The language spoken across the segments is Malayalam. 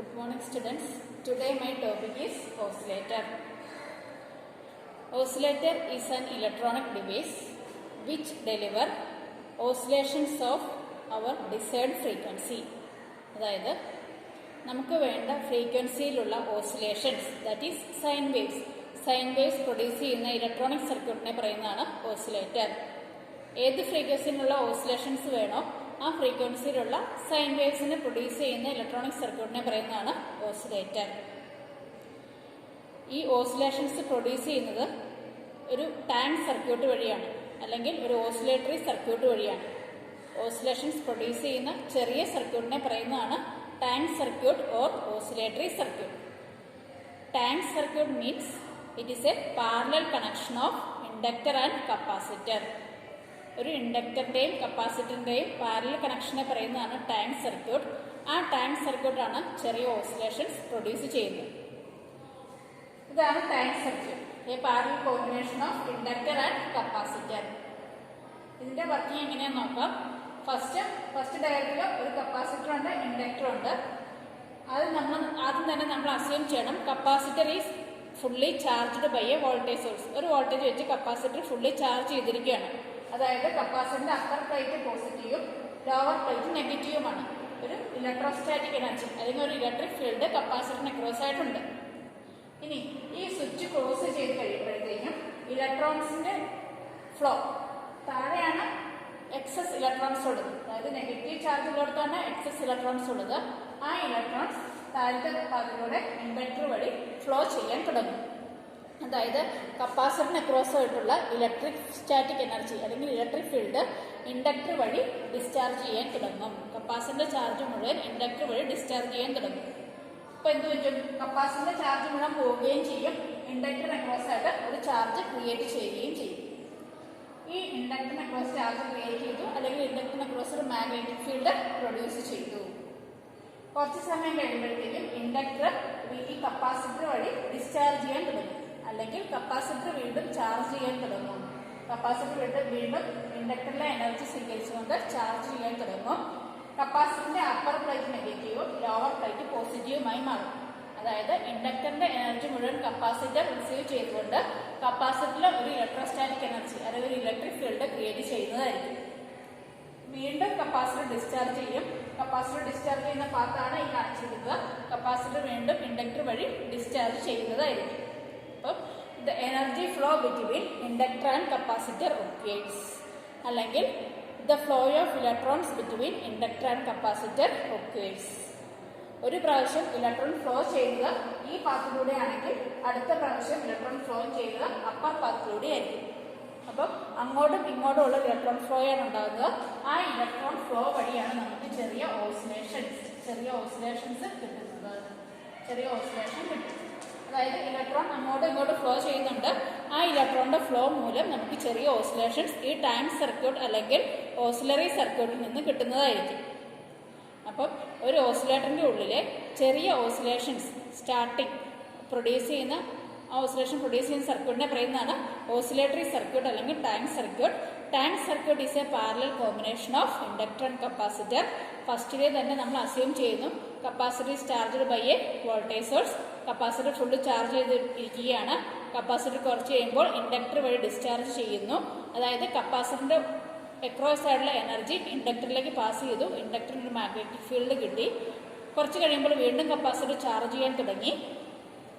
Good morning students. Today my topic is oscillator. Oscillator is an electronic device which deliver oscillations of our desired frequency. അതായത് നമുക്ക് വേണ്ട ഫ്രീക്വൻസിയിലുള്ള oscillations that is sine waves produce ചെയ്യുന്ന ഇലക്ട്രോണിക് സർക്യൂട്ടിനെ പറയുന്നതാണ് ഓസിലേറ്റർ. ഏത് ഫ്രീക്വൻസിയിലുള്ള ഓസിലേഷൻസ് വേണോ ആ ഫ്രീക്വൻസിയിലുള്ള സൈൻ വേവ്സിനെ പ്രൊഡ്യൂസ് ചെയ്യുന്ന ഇലക്ട്രോണിക് സർക്യൂട്ടിനെ പറയുന്നതാണ് ഓസിലേറ്റർ. ഈ ഓസിലേഷൻസ് പ്രൊഡ്യൂസ് ചെയ്യുന്നത് ഒരു ടാങ്ക് സർക്യൂട്ട് വഴിയാണ്, അല്ലെങ്കിൽ ഒരു ഓസിലേറ്ററി സർക്യൂട്ട് വഴിയാണ്. ഓസിലേഷൻസ് പ്രൊഡ്യൂസ് ചെയ്യുന്ന ചെറിയ സർക്യൂട്ടിനെ പറയുന്നതാണ് tank circuit or oscillatory circuit. Tank circuit means it is a parallel connection of inductor and capacitor. ഒരു ഇൻഡക്ടറിന്റെയും കപ്പാസിറ്ററിന്റെയും പാരലൽ കണക്ഷനെ പറയുന്നതാണ് ടാങ്ക് സർക്യൂട്ട്. ആ ടാങ്ക് സർക്യൂട്ടാണ് ചെറിയ ഓസിലേഷൻസ് പ്രൊഡ്യൂസ് ചെയ്യുന്നത്. ഇതാണ് tank circuit, A parallel combination of inductor and capacitor. ഇതിന്റെ വർക്കിംഗ് എങ്ങനെയാന്ന് നോക്കാം. ഫസ്റ്റ് ഡയറക്റ്റിൽ ഒരു കപ്പാസിറ്റർ ഉണ്ട്, ഇൻഡക്ടർ ഉണ്ട്. അത് ആദ്യം തന്നെ നമ്മൾ അസ്യൂം ചെയ്യണം capacitor is fully charged by a voltage source. ഒരു വോൾട്ടേജ് വെച്ച് കപ്പാസിറ്റർ ഫുള്ളി ചാർജ് ചെയ്തിരിക്കുകയാണ്. അതായത് കപ്പാസിറ്ററിന്റെ അപ്പർ പ്ലേറ്റ് പോസിറ്റീവും ലോവർ പ്ലേറ്റ് നെഗറ്റീവുമാണ്. ഒരു ഇലക്ട്രോസ്റ്റാറ്റിക് എനർജി അല്ലെങ്കിൽ ഒരു ഇലക്ട്രിക് ഫീൽഡ് കപ്പാസിറ്ററിന് ക്രോസ് ആയിട്ടുണ്ട്. ഇനി ഈ സ്വിച്ച് ക്ലോസ് ചെയ്ത് കഴിയുമ്പോഴത്തേക്കും ഇലക്ട്രോൺസിന്റെ ഫ്ലോ താഴെയാണ് എക്സസ് ഇലക്ട്രോൺസ് ഉള്ളത്. അതായത് നെഗറ്റീവ് ചാർജ് ഉള്ളിടത്താണ് എക്സസ് ഇലക്ട്രോൺസ് ഉള്ളത്. ആ ഇലക്ട്രോൺസ് താഴത്തെ ഭാഗത്തിലൂടെ ഇൻഡക്ടർ വഴി ഫ്ലോ ചെയ്യാൻ തുടങ്ങും. അതായത് കപ്പാസിറ്ററിന് അക്രോസ് ആയിട്ടുള്ള ഇലക്ട്രിക് സ്റ്റാറ്റിക് എനർജി അല്ലെങ്കിൽ ഇലക്ട്രിക് ഫീൽഡ് ഇൻഡക്ടർ വഴി ഡിസ്ചാർജ് ചെയ്യാൻ തുടങ്ങും. കപ്പാസിറ്ററിന്റെ ചാർജ് മുഴുവൻ ഇൻഡക്ടർ വഴി ഡിസ്ചാർജ് ചെയ്യാൻ തുടങ്ങും. അപ്പൊ എന്ത് പറ്റും? കപ്പാസിറ്ററിന്റെ ചാർജ് മുഴുവൻ പോവുകയും ചെയ്യും, ഇൻഡക്ടറിന് അക്രോസ് ആയിട്ട് ഒരു ചാർജ് ക്രിയേറ്റ് ചെയ്യുകയും ചെയ്യും. ഈ ഇൻഡക്ടറിന് അക്രോസ് ചാർജ് ക്രിയേറ്റ് ചെയ്തു, അല്ലെങ്കിൽ ഇൻഡക്ടറിന് അക്രോസ് ഒരു മാഗ്നറ്റിക് ഫീൽഡ് പ്രൊഡ്യൂസ് ചെയ്തു. കുറച്ച് സമയം കഴിയുമ്പോഴത്തേക്കും ഇൻഡക്ടർ ഈ കപ്പാസിറ്റർ വഴി ഡിസ്ചാർജ് ചെയ്യാൻ തുടങ്ങും, അല്ലെങ്കിൽ കപ്പാസിറ്റർ വീണ്ടും ചാർജ് ചെയ്യാൻ തുടങ്ങും. കപ്പാസിറ്റർ വീണ്ടും ഇൻഡക്ടറിലെ എനർജി സ്വീകരിച്ചുകൊണ്ട് ചാർജ് ചെയ്യാൻ തുടങ്ങും. കപ്പാസിറ്ററിന്റെ അപ്പർ പ്ലേറ്റ് നെഗറ്റീവും ലോവർ പ്ലേറ്റ് പോസിറ്റീവുമായി മാറും. അതായത് ഇൻഡക്ടറിന്റെ എനർജി മുഴുവൻ കപ്പാസിറ്റർ റിസീവ് ചെയ്തുകൊണ്ട് കപ്പാസിറ്ററിൽ ഒരു ഇലക്ട്രോസ്റ്റാറ്റിക് എനർജി അല്ലെങ്കിൽ ഒരു ഇലക്ട്രിക് ഫീൽഡ് ക്രിയേറ്റ് ചെയ്യുന്നതായിരിക്കും. വീണ്ടും കപ്പാസിറ്റർ ഡിസ്ചാർജ് ചെയ്യും. കപ്പാസിറ്റർ ഡിസ്ചാർജ് ചെയ്യുന്ന പാത്താണ് ഈ കാണിച്ചിരിക്കുക. കപ്പാസിറ്റർ വീണ്ടും ഇൻഡക്ടർ വഴി ഡിസ്ചാർജ് ചെയ്യുന്നതായിരിക്കും. അപ്പം the energy flow between inductor and capacitor occurs, അല്ലെങ്കിൽ the flow of electrons between inductor and capacitor occurs. ഒരു പ്രാവശ്യം ഇലക്ട്രോൺ ഫ്ലോ ചെയ്യുന്നത് ഈ പാത്തിലൂടെ ആണെങ്കിൽ അടുത്ത പ്രാവശ്യം ഇലക്ട്രോൺ ഫ്ലോ ചെയ്യുന്നത് അപ്പർ പാത്തിലൂടെ ആയിരിക്കും. അപ്പം അങ്ങോട്ടും ഇങ്ങോട്ടും ഉള്ള ഇലക്ട്രോൺ ഫ്ലോ ആണ് ഉണ്ടാകുന്നത്. ആ ഇലക്ട്രോൺ ഫ്ലോ വഴിയാണ് നമുക്ക് ചെറിയ ഓസിലേഷൻസ് കിട്ടുന്നത്. ചെറിയ ഓസിലേഷൻ കിട്ടും. അതായത് ഇലക്ട്രോൺ അങ്ങോട്ടും ഇങ്ങോട്ടും ഫ്ലോ ചെയ്യുന്നുണ്ട്. ആ ഇലക്ട്രോണിന്റെ ഫ്ലോ മൂലം നമുക്ക് ചെറിയ ഓസിലേഷൻസ് ഈ ടാങ്ക് സർക്യൂട്ട് അല്ലെങ്കിൽ ഓസിലറി സർക്യൂട്ടിൽ നിന്ന് കിട്ടുന്നതായിരിക്കും. അപ്പം ഒരു ഓസിലേറ്ററിന്റെ ഉള്ളിലെ ചെറിയ ഓസിലേഷൻസ് സ്റ്റാർട്ടിങ് പ്രൊഡ്യൂസ് ചെയ്യുന്ന സർക്യൂട്ടിനെ പറയുന്നതാണ് ഓസിലേറ്ററി സർക്യൂട്ട് അല്ലെങ്കിൽ tank circuit. Tank circuit is a parallel combination of inductor and capacitor. ഫസ്റ്റിലെ തന്നെ നമ്മൾ അസ്യൂം ചെയ്യുന്നു capacitor is charged by a voltage source. Capacitor full charge ചെയ്തിരിക്കുകയാണ്. കപ്പാസിറ്റർ കുറച്ച് കഴിയുമ്പോൾ ഇൻഡക്ടർ വഴി ഡിസ്ചാർജ് ചെയ്യുന്നു. അതായത് കപ്പാസിറ്ററിന്റെ അക്രോസ് ആയിട്ടുള്ള എനർജി ഇൻഡക്ടറിലേക്ക് പാസ് ചെയ്തു. ഇൻഡക്ടറിന് ഒരു മാഗ്നറ്റിക് ഫീൽഡ് കിട്ടി. കുറച്ച് കഴിയുമ്പോൾ വീണ്ടും കപ്പാസിറ്റർ ചാർജ് ചെയ്യാൻ തുടങ്ങി.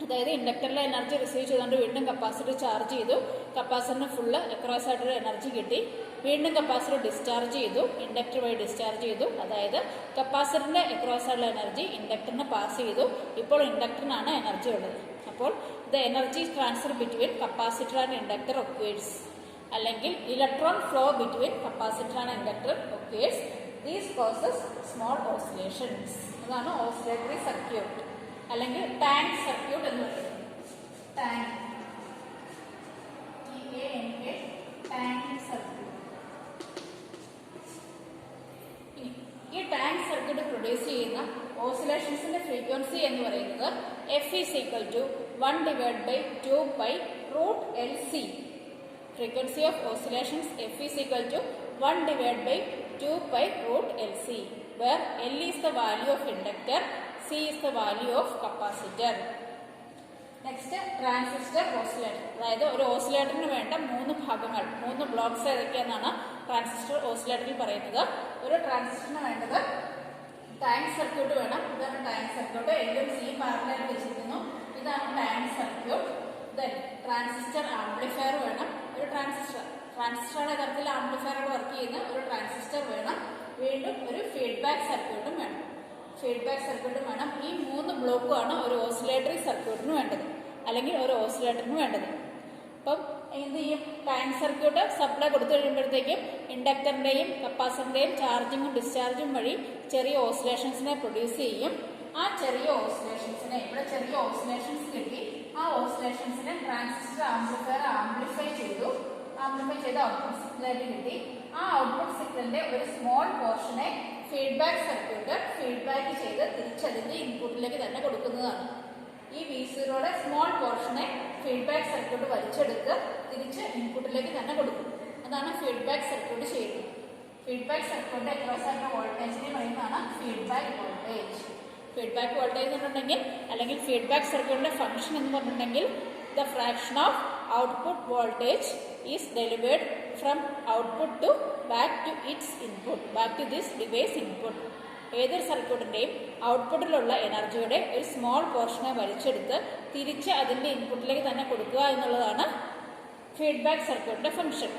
അതായത് ഇൻഡക്ടറിലെ എനർജി റിസീവ് ചെയ്തുകൊണ്ട് വീണ്ടും കപ്പാസിറ്റർ ചാർജ് ചെയ്തു. കപ്പാസിറ്ററിന് ഫുള്ള് അക്രോസ് ആയിട്ടൊരു എനർജി കിട്ടി. വീണ്ടും കപ്പാസിറ്റർ ഡിസ്ചാർജ് ചെയ്തു, ഇൻഡക്ടർ വഴി ഡിസ്ചാർജ് ചെയ്തു. അതായത് കപ്പാസിറ്ററിന്റെ അക്രോസ് ആയിട്ടുള്ള എനർജി ഇൻഡക്ടറിന് പാസ് ചെയ്തു. ഇപ്പോൾ ഇൻഡക്ടറിനാണ് എനർജി ഉള്ളത്. അപ്പോൾ the energy transfer between capacitor and inductor occurs, അല്ലെങ്കിൽ electron flow between capacitor and inductor occurs. These causes small oscillations. അതാണ് ഓസിലേറ്ററി സർക്യൂട്ട് അല്ലെങ്കിൽ ടാങ്ക് സർക്യൂട്ട് എന്ന് പറയുന്നത്. Tank circuit. ഈ ടാങ്ക് സർക്യൂട്ട് പ്രൊഡ്യൂസ് ചെയ്യുന്ന ഓസിലേഷൻസിന്റെ ഫ്രീക്വൻസി എന്ന് പറയുന്നത് F is equal to 1/2π√LC. Frequency of oscillations F is equal to 1/2π√LC, where L is the value of inductor, C C is the value of capacitor. Next transistor oscillator. അതായത് ഒരു ഓസിലേറ്ററിന് വേണ്ട 3 ഭാഗങ്ങൾ, 3 ബ്ലോക്സ് ഏതൊക്കെയെന്നാണ് ട്രാൻസിസ്റ്റർ ഓസിലേറ്ററിൽ പറയുന്നത്. ഒരു ട്രാൻസിസ്റ്ററിന് വേണ്ടത് ടാങ്ക് സർക്യൂട്ട് വേണം. ഇതാണ് ടാങ്ക് സർക്യൂട്ട്. എല്ലും സിയും പാരലൽ വെച്ചിരിക്കുന്നു. ഇതാണ് tank circuit. Then transistor amplifier വേണം. ഒരു ട്രാൻസിസ്റ്ററുടെ തരത്തിൽ ആംപ്ലിഫയറോട് വർക്ക് ചെയ്യുന്ന ഒരു ട്രാൻസിസ്റ്റർ വേണം. വീണ്ടും ഒരു ഫീഡ്ബാക്ക് സർക്യൂട്ടും വേണം. ഫീഡ്ബാക്ക് സർക്യൂട്ടും വേണം. ഈ 3 ബ്ലോക്കുമാണ് ഒരു ഓസിലേറ്ററി സർക്യൂട്ടിന് വേണ്ടത്, അല്ലെങ്കിൽ ഒരു ഓസിലേറ്ററിന് വേണ്ടത്. അപ്പം എന്ത് ചെയ്യും? ടാങ്ക് സർക്യൂട്ട് സപ്ലൈ കൊടുത്തു കഴിയുമ്പോഴത്തേക്കും ഇൻഡക്ടറിന്റെയും കപ്പാസിറ്ററിന്റെയും ചാർജിങ്ങും ഡിസ്ചാർജും വഴി ചെറിയ ഓസിലേഷൻസിനെ പ്രൊഡ്യൂസ് ചെയ്യും. ആ ചെറിയ ഓസിലേഷൻസിനെ, ഇവിടെ ചെറിയ ഓസിലേഷൻസ് കിട്ടി, ആ ഓസിലേഷൻസിനെ ട്രാൻസിസ്റ്റർ ആംപ്ലിഫയർ ആംപ്ലിഫൈ ചെയ്ത് ഔട്ട്പുട്ട് സിഗ്നലായിട്ട് കിട്ടി. ആ ഔട്ട്പുട്ട് സിഗ്നലിന്റെ ഒരു സ്മോൾ പോർഷനെ ഫീഡ്ബാക്ക് സർക്യൂട്ട് ഫീഡ്ബാക്ക് ചെയ്ത് തിരിച്ചതിന്റെ ഇൻപുട്ടിലേക്ക് തന്നെ കൊടുക്കുന്നതാണ്. ഈ V0യുടെ സ്മോൾ പോർഷനെ ഫീഡ്ബാക്ക് സർക്യൂട്ട് വലിച്ചെടുത്ത് തിരിച്ച് ഇൻപുട്ടിലേക്ക് തന്നെ കൊടുക്കും. അതാണ് ഫീഡ്ബാക്ക് സർക്യൂട്ട് ചെയ്യുന്നത്. ഫീഡ്ബാക്ക് സർക്യൂട്ട് അക്രോസ് ആയിട്ടുള്ള വോൾട്ടേജിനെ പറയുന്നതാണ് ഫീഡ്ബാക്ക് വോൾട്ടേജ്. ഫീഡ്ബാക്ക് വോൾട്ടേജ് എന്ന് പറഞ്ഞിട്ടുണ്ടെങ്കിൽ, അല്ലെങ്കിൽ ഫീഡ്ബാക്ക് സർക്യൂട്ടിന്റെ ഫംഗ്ഷൻ എന്ന് പറഞ്ഞിട്ടുണ്ടെങ്കിൽ, the fraction of output voltage is delivered from output to back to its input, back to this device input. ഏതൊരു സർക്യൂട്ടിന്റെയും ഔട്ട്പുട്ടിലുള്ള എനർജിയുടെ ഒരു സ്മോൾ പോർഷനെ വലിച്ചെടുത്ത് തിരിച്ച് അതിന്റെ ഇൻപുട്ടിലേക്ക് തന്നെ കൊടുക്കുക എന്നുള്ളതാണ് ഫീഡ്ബാക്ക് സർക്യൂട്ടിന്റെ ഫംഗ്ഷൻ.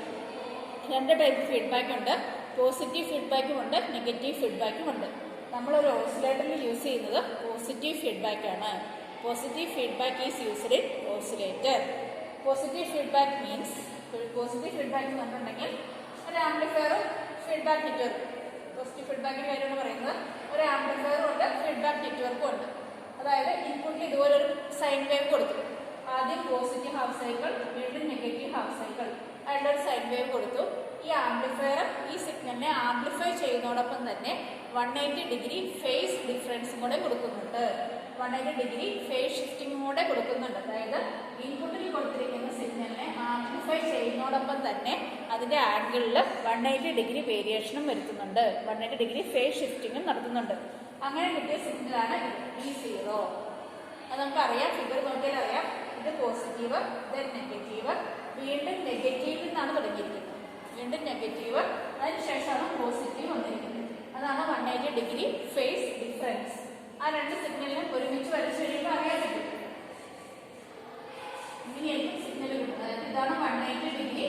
2 ടൈപ്പ് ഫീഡ്ബാക്ക് ഉണ്ട്. പോസിറ്റീവ് ഫീഡ്ബാക്കും ഉണ്ട്, നെഗറ്റീവ് ഫീഡ്ബാക്കും ഉണ്ട്. നമ്മളൊരു ഓസിലേറ്ററിൽ യൂസ് ചെയ്യുന്നത് പോസിറ്റീവ് ഫീഡ്ബാക്ക് ആണ്. Positive feedback is used in oscillator. Positive feedback means, positive feedback എന്ന് പറഞ്ഞിട്ടുണ്ടെങ്കിൽ ഒരു ആംപ്ലിഫയറും ഫീഡ്ബാക്ക് നെറ്റ്വർക്കും. പോസിറ്റീവ് ഫീഡ്ബാക്കിന്റെ കാര്യമാണ് പറയുന്നത്. ഒരു ആംപ്ലിഫയറും ഉണ്ട്, ഫീഡ്ബാക്ക് നെറ്റ്വർക്കും ഉണ്ട്. അതായത് ഇൻപുട്ടിൽ ഇതുപോലെ ഒരു സൈൻ വേവ് കൊടുത്തു. ആദ്യം പോസിറ്റീവ് ഹാഫ് സൈക്കിൾ, വീണ്ടും നെഗറ്റീവ് ഹാഫ് സൈക്കിൾ, അതിൻ്റെ ഒരു സൈൻ വേവ് കൊടുത്തു. ഈ ആംപ്ലിഫയർ ഈ സിഗ്നലിനെ ആംപ്ലിഫൈ ചെയ്യുന്നതോടൊപ്പം തന്നെ 180 ഡിഗ്രി ഫേസ് ഡിഫറൻസും കൂടെ കൊടുക്കുന്നുണ്ട്. 180 ഡിഗ്രി ഫേസ് ഷിഫ്റ്റിംഗും കൂടെ കൊടുക്കുന്നുണ്ട്. അതായത് ഇൻപുട്ടിൽ കൊടുത്തിരിക്കുന്ന സിഗ്നലിനെ ആംപ്ലിഫൈ ചെയ്യുന്നതോടൊപ്പം തന്നെ അതിന്റെ ആംഗിളിൽ 180 ഡിഗ്രി വേരിയേഷനും വരുത്തുന്നുണ്ട്. 180 ഡിഗ്രി ഫേസ് ഷിഫ്റ്റിംഗും നടത്തുന്നുണ്ട്. അങ്ങനെ കിട്ടിയ സിഗ്നലാണ് V0. അത് നമുക്കറിയാം, ഫിഗർ നോക്കിയാൽ അറിയാം. ഇത് പോസിറ്റീവ്, ദെൻ നെഗറ്റീവ്, വീണ്ടും നെഗറ്റീവിൽ നിന്നാണ് തുടങ്ങിയിരിക്കുന്നത്. വീണ്ടും നെഗറ്റീവ്, അതിനുശേഷമാണ് പോസിറ്റീവ് വന്നിരിക്കുന്നത്. അതാണ് 180 ഡിഗ്രി ഫേസ് ഡിഫറൻസ്. ആ 2 സിഗ്നലിനും ഒരുമിച്ച് വരച്ചു കഴിയുമ്പോൾ അറിയാൻ പറ്റും. ഇങ്ങനെയായിരിക്കും സിഗ്നൽ കിട്ടുന്നത്. അതായത് ഇതാണ് 180 degree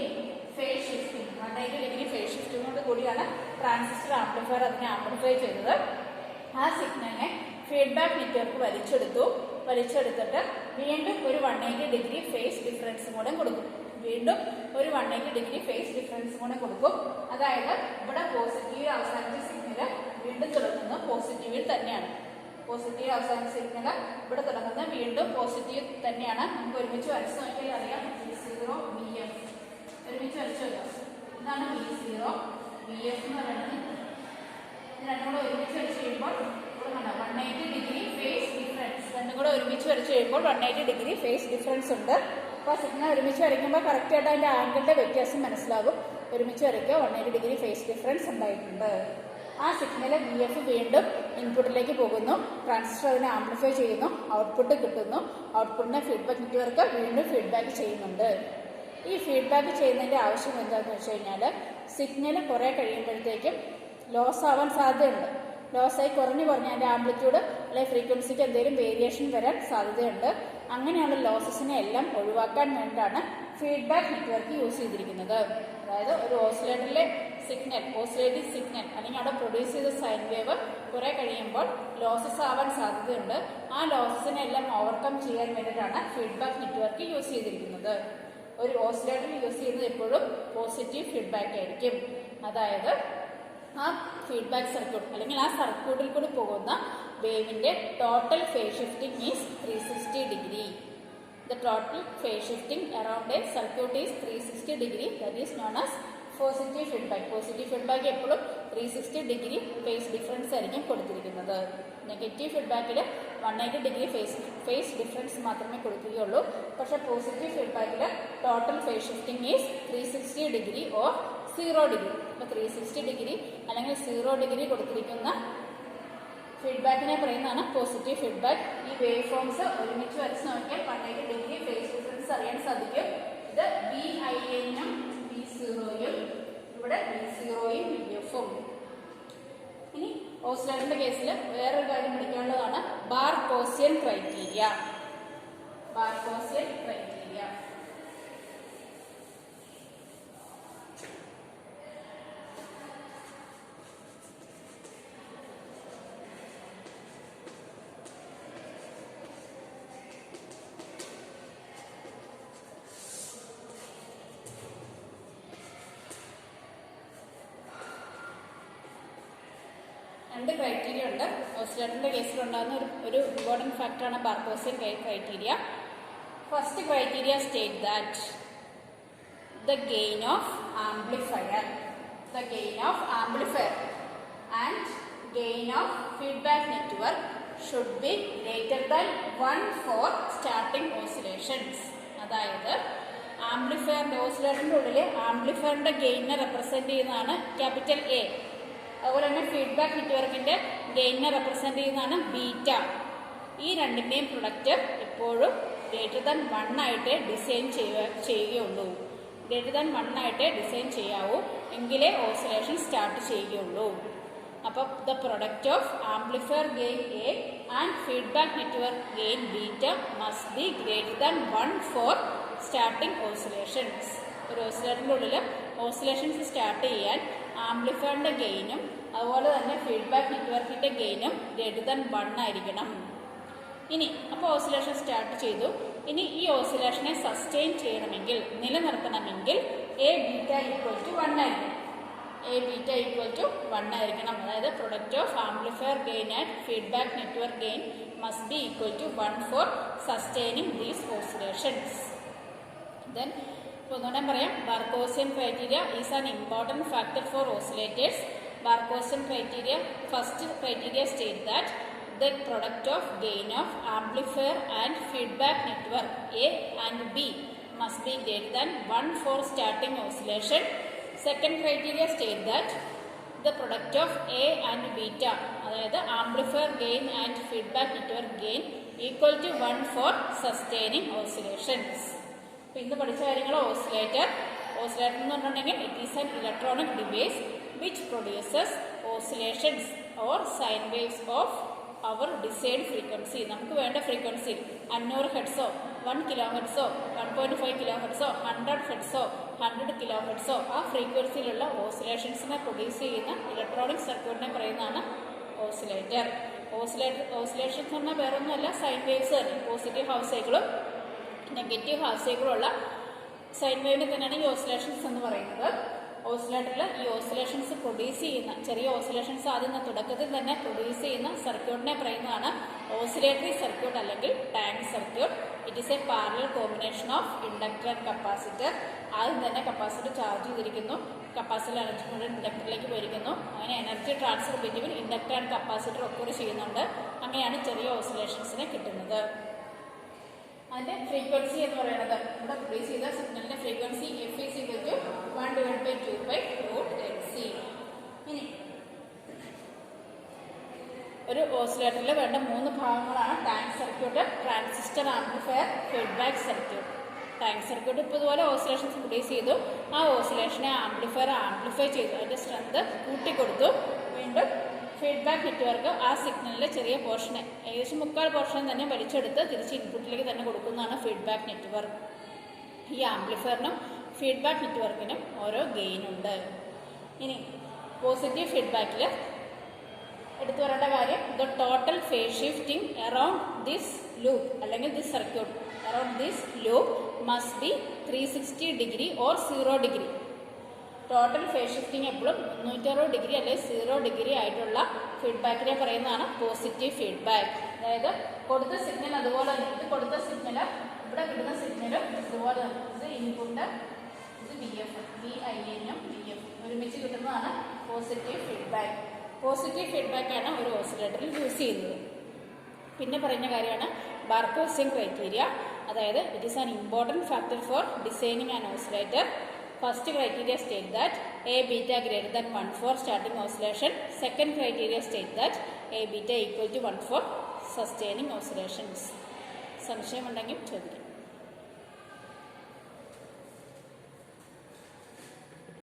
phase shifting. 180 degree phase ഷിഫ്റ്റിംഗോട് കൂടിയാണ് ട്രാൻസിസ്റ്റർ ആംപ്ലിഫയർ അതിനെ ആംപ്ലിഫൈ ചെയ്തത്. ആ സിഗ്നലിനെ ഫീഡ്ബാക്ക് നെറ്റ്വർക്ക് വലിച്ചെടുത്തിട്ട് വീണ്ടും ഒരു 180 ഡിഗ്രി ഫേസ് ഡിഫറൻസും കൂടെ കൊടുക്കും. വീണ്ടും ഒരു 180 ഡിഗ്രി ഫേസ് ഡിഫറൻസും കൂടെ കൊടുക്കും. അതായത് ഇവിടെ പോസിറ്റീവ് അവസാനിച്ച സിഗ്നൽ വീണ്ടും തുടങ്ങുന്നത് പോസിറ്റീവിൽ തന്നെയാണ്. പോസിറ്റീവ് അവസാനിച്ച സിഗ്നൽ ഇവിടെ തുടങ്ങുന്നത് വീണ്ടും പോസിറ്റീവ് തന്നെയാണ്. നമുക്ക് ഒരുമിച്ച് വരച്ച് നോക്കിയാൽ അറിയാം. V0 VF ഒരുമിച്ച് വരച്ചു നോക്കാം. ഇതാണ് V0 VF എന്ന് പറയുന്നത്. ഇത് രണ്ടും കൂടെ ഒരുമിച്ച് വരച്ച് കഴിയുമ്പോൾ ഇവിടെ കണ്ടാൽ 180 ഡിഗ്രി ഫേസ് ഡിഫറൻസ്. രണ്ടും കൂടെ ഒരുമിച്ച് വരച്ച് കഴിയുമ്പോൾ 180 ഡിഗ്രി ഫേസ് ഡിഫറൻസ് ഉണ്ട്. അപ്പോൾ സിഗ്നൽ ഒരുമിച്ച് വരയ്ക്കുമ്പോൾ കറക്റ്റായിട്ട് അതിൻ്റെ ആംഗിളിൻ്റെ വ്യത്യാസം മനസ്സിലാകും. ഒരുമിച്ച് വരയ്ക്കുക 180 ഡിഗ്രി ഫേസ് ഡിഫറൻസ് ഉണ്ടായിട്ടുണ്ട്. ആ സിഗ്നൽ VF വീണ്ടും ഇൻപുട്ടിലേക്ക് പോകുന്നു. ട്രാൻസിസ്റ്റർ അതിനെ ആംപ്ലിഫൈ ചെയ്യുന്നു, ഔട്ട്പുട്ട് കിട്ടുന്നു. ഔട്ട്പുട്ടിനെ ഫീഡ്ബാക്ക് നെറ്റ്വർക്ക് വീണ്ടും ഫീഡ്ബാക്ക് ചെയ്യുന്നുണ്ട്. ഈ ഫീഡ്ബാക്ക് ചെയ്യുന്നതിൻ്റെ ആവശ്യം എന്താണെന്ന് വെച്ച് കഴിഞ്ഞാൽ, സിഗ്നൽ കുറേ കഴിയുമ്പോഴത്തേക്കും ലോസ് ആവാൻ സാധ്യതയുണ്ട്. ലോസായി കുറഞ്ഞ് അതിൻ്റെ ആംപ്ലിറ്റ്യൂഡ് അല്ലെങ്കിൽ ഫ്രീക്വൻസിക്ക് എന്തെങ്കിലും വേരിയേഷൻ വരാൻ സാധ്യതയുണ്ട്. അങ്ങനെയുള്ള ലോസസിനെ എല്ലാം ഒഴിവാക്കാൻ വേണ്ടിയിട്ടാണ് ഫീഡ്ബാക്ക് നെറ്റ്വർക്ക് യൂസ് ചെയ്തിരിക്കുന്നത്. അതായത് ഒരു ഓസിലേറ്ററിലെ ഓസിലേറ്റിംഗ് സിഗ്നൽ അല്ലെങ്കിൽ അവിടെ പ്രൊഡ്യൂസ് ചെയ്ത സൈൻ വേവ് കുറെ കഴിയുമ്പോൾ ലോസസ് ആവാൻ സാധ്യതയുണ്ട്. ആ ലോസസിനെ എല്ലാം ഓവർകം ചെയ്യാൻ വേണ്ടിയിട്ടാണ് ഫീഡ്ബാക്ക് നെറ്റ്വർക്ക് യൂസ് ചെയ്തിരിക്കുന്നത്. ഒരു ഓസിലേറ്ററിൽ യൂസ് ചെയ്യുന്നത് എപ്പോഴും പോസിറ്റീവ് ഫീഡ്ബാക്ക് ആയിരിക്കും. അതായത് ആ ഫീഡ്ബാക്ക് സർക്യൂട്ട് അല്ലെങ്കിൽ ആ സർക്യൂട്ടിൽ കൂടി പോകുന്ന വേവിന്റെ total phase shifting is 360 degree. The total phase shifting around a circuit is 360 degree. That is known as positive feedback. Positive feedback എപ്പോഴും 360 ഡിഗ്രി ഫേസ് ഡിഫറൻസ് ആയിരിക്കും കൊടുത്തിരിക്കുന്നത്. നെഗറ്റീവ് ഫീഡ്ബാക്കിൽ 180 ഡിഗ്രി ഫേസ് ഡിഫറൻസ് മാത്രമേ കൊടുക്കുകയുള്ളൂ. പക്ഷേ പോസിറ്റീവ് ഫീഡ്ബാക്കിൽ total phase shifting is 360 degree or 0 degree. അപ്പോൾ 360 ഡിഗ്രി അല്ലെങ്കിൽ 0 ഡിഗ്രി കൊടുത്തിരിക്കുന്ന ഫീഡ്ബാക്കിനെ പറയുന്നതാണ് പോസിറ്റീവ് ഫീഡ്ബാക്ക്. ഈ വേവ് ഫോംസ് ഒരുമിച്ച് വരച്ച് നോക്കിയാൽ 180 ഡിഗ്രി ഫേസ് ഡിഫറൻസ് അറിയാൻ സാധിക്കും. ഇത് VIN-ഉം V0-യും ഇവിടെ V0-യും VF-ഉം. ഇനി ഓസിലേറ്ററിന്റെ കേസിൽ വേറൊരു കാര്യം പഠിക്കാനുള്ളതാണ് ബാർകോസിയൻ ക്രൈറ്റീരിയ. ബാർകോസിയൻ ക്രൈറ്റീരിയ രണ്ട് ക്രൈറ്റീരിയ ഉണ്ട്. ഓസിലേറ്ററിന്റെ കേസിലുണ്ടാകുന്ന ഒരു ഇമ്പോർട്ടൻറ്റ് ഫാക്ടറാണ് Barkhausen criteria. First criteria state that the gain of amplifier and gain of feedback network should be greater than 1 for starting oscillations. അതായത് ആംപ്ലിഫയറിന്റെ ഓസിലേറ്ററിന്റെ ഉള്ളിൽ ആംപ്ലിഫയറിന്റെ ഗെയിനെ റെപ്രസെന്റ് ചെയ്യുന്നതാണ് ക്യാപിറ്റൽ A. അതുപോലെ തന്നെ ഫീഡ്ബാക്ക് നെറ്റ്വർക്കിന്റെ ഗെയിനെ റെപ്രസെന്റ് ചെയ്യുന്നതാണ് ബീറ്റ. ഈ രണ്ടിന്റെയും പ്രൊഡക്റ്റ് എപ്പോഴും ഗ്രേറ്റർ ദാൻ 1 ആയിട്ട് ഡിസൈൻ ചെയ്യുകയുള്ളൂ. ഗ്രേറ്റർ ദാൻ 1 ആയിട്ട് ഡിസൈൻ ചെയ്യാവൂ, എങ്കിലേ ഓസിലേഷൻ സ്റ്റാർട്ട് ചെയ്യുകയുള്ളൂ. അപ്പോൾ the product of amplifier gain A and feedback network gain beta must be greater than 1 for starting oscillations. ഒരു ഓസിലേറ്ററിൻ്റെ ഉള്ളിൽ ഓസിലേഷൻസ് സ്റ്റാർട്ട് ചെയ്യാൻ ആംപ്ലിഫയറിൻ്റെ ഗെയിനും അതുപോലെ തന്നെ ഫീഡ്ബാക്ക് നെറ്റ്വർക്കിൻ്റെ ഗെയിനും ഗ്രേറ്റർ ദാൻ 1 ആയിരിക്കണം. ഇനി അപ്പോൾ ഓസിലേഷൻ സ്റ്റാർട്ട് ചെയ്തു. ഇനി ഈ ഓസിലേഷനെ സസ്റ്റെയിൻ ചെയ്യണമെങ്കിൽ, നിലനിർത്തണമെങ്കിൽ A ബീറ്റ ഈക്വൽ ടു 1 ആയിരിക്കണം. A ബീറ്റ ഈക്വൽ ടു 1 ആയിരിക്കണം. അതായത് product of amplifier gain and feedback network gain must be equal to 1 for sustaining these oscillations. Then ഒന്നുകൂടെ പറയാം, Barkhausen criteria is an important factor for oscillators. Barkhausen criteria, first criteria state that the product of gain of amplifier and feedback network A and B must be greater than 1 for starting oscillation. Second criteria state that the product of A and beta, അതായത് amplifier gain and feedback network gain equal to 1 for sustaining oscillations. അപ്പോൾ ഇന്ന് പഠിച്ച കാര്യങ്ങൾ ഓസിലേറ്റർ എന്ന് പറഞ്ഞിട്ടുണ്ടെങ്കിൽ it is an electronic device which produces oscillations or sine waves of our decide frequency, നമുക്ക് വേണ്ട frequency 500 hertz 1 kilo hertz 1.5 kilo hertz 100 hertz 100 kilo hertz ആ ഫ്രീക്വൻസിയിലുള്ള ഓസിലേഷൻസിനെ പ്രൊഡ്യൂസ് ചെയ്യുന്ന ഇലക്ട്രോണിക് സർക്യൂട്ടിനെ പറയുന്നതാണ് ഓസിലേറ്റർ. ഓസിലേഷൻസ് പറഞ്ഞാൽ വേറൊന്നുമല്ല, സൈൻ വേവ്സ് തന്നെ. പോസിറ്റീവ് ഹാഫ് സൈക്കിളും നെഗറ്റീവ് ഹാഫ് സൈക്കിളും ഉള്ള സൈൻ വേവിനെ തന്നെയാണ് ഈ ഓസിലേഷൻസ് എന്ന് പറയുന്നത്. ഓസിലേറ്ററിൽ ഈ ഓസിലേഷൻസ് പ്രൊഡ്യൂസ് ചെയ്യുന്ന, ചെറിയ ഓസിലേഷൻസ് ആദ്യം തുടക്കത്തിൽ തന്നെ പ്രൊഡ്യൂസ് ചെയ്യുന്ന സർക്യൂട്ടിനെ പറയുന്നതാണ് ഓസിലേറ്ററി സർക്യൂട്ട് അല്ലെങ്കിൽ tank circuit. It is a parallel combination of inductor and capacitor. ആദ്യം തന്നെ കപ്പാസിറ്റർ ചാർജ് ചെയ്തിരിക്കുന്നു, കപ്പാസിറ്റർ എനർജി മുഴുവൻ ഇൻഡക്ടറിലേക്ക് പോയിരിക്കുന്നു. അങ്ങനെ energy transfer between inductor and capacitor occur ചെയ്യുന്നുണ്ട്. അങ്ങനെയാണ് ചെറിയ ഓസിലേഷൻസിനെ കിട്ടുന്നത്. അതിൻ്റെ ഫ്രീക്വൻസി എന്ന് പറയുന്നത്, ഇവിടെ പ്രൊഡ്യൂസ് ചെയ്ത സിഗ്നലിൻ്റെ frequency F is equal to 1/2/√LC. ഇനി ഒരു ഓസിലേറ്ററിൽ വേണ്ട 3 ഭാഗങ്ങളാണ് tank circuit, transistor, amplifier, feedback circuit. Tank circuit ഇപ്പോൾ ഇതുപോലെ ഓസിലേഷൻസ് പ്രൊഡ്യൂസ് ചെയ്തു. ആ ഓസിലേഷനെ ആംപ്ലിഫൈ ചെയ്തു, അതിൻ്റെ സ്ട്രെങ്ത് കൂട്ടിക്കൊടുത്തു. വീണ്ടും ഫീഡ്ബാക്ക് നെറ്റ്വർക്ക് ആ സിഗ്നലിലെ ചെറിയ പോർഷനെ, ഏകദേശം 3/4 പോർഷൻ തന്നെ വലിച്ചെടുത്ത് തിരിച്ച് ഇൻപുട്ടിലേക്ക് തന്നെ കൊടുക്കുന്നതാണ് ഫീഡ്ബാക്ക് നെറ്റ്വർക്ക്. ഈ ആംപ്ലിഫയറിനും ഫീഡ്ബാക്ക് നെറ്റ്വർക്കിനും ഓരോ ഗെയിനുണ്ട്. ഇനി പോസിറ്റീവ് ഫീഡ്ബാക്കിൽ എടുത്തു പറയേണ്ട കാര്യം, the total phase shifting around this loop അല്ലെങ്കിൽ this circuit around this loop must be 360 degree or 0 degree. Total phase shifting എപ്പോഴും 360 ഡിഗ്രി അല്ലെങ്കിൽ 0 ഡിഗ്രി ആയിട്ടുള്ള ഫീഡ്ബാക്കിനെ പറയുന്നതാണ് പോസിറ്റീവ് ഫീഡ്ബാക്ക്. അതായത് കൊടുത്ത സിഗ്നൽ അതുപോലെ തന്നെ, ഇത് കൊടുത്ത സിഗ്നൽ, ഇവിടെ കിട്ടുന്ന സിഗ്നലും ഇതുപോലെ തന്നെ. ഇത് ഇൻപുട്ട്, ഇത് VIN-ഉം VF ഒരുമിച്ച് കിട്ടുന്നതാണ് പോസിറ്റീവ് ഫീഡ്ബാക്ക്. പോസിറ്റീവ് ഫീഡ്ബാക്കാണ് ഒരു ഓസിലേറ്ററിൽ യൂസ് ചെയ്യുന്നത്. പിന്നെ പറയുന്ന കാര്യമാണ് ബാർകോസിയൻ ക്രൈറ്റീരിയ. അതായത് it is an important factor for designing an oscillator. First criteria state that A beta greater than 1 for starting oscillation. Second criteria state that A beta equal to 1 for sustaining oscillations. സംശയമുണ്ടെങ്കിൽ ചോദിക്കും.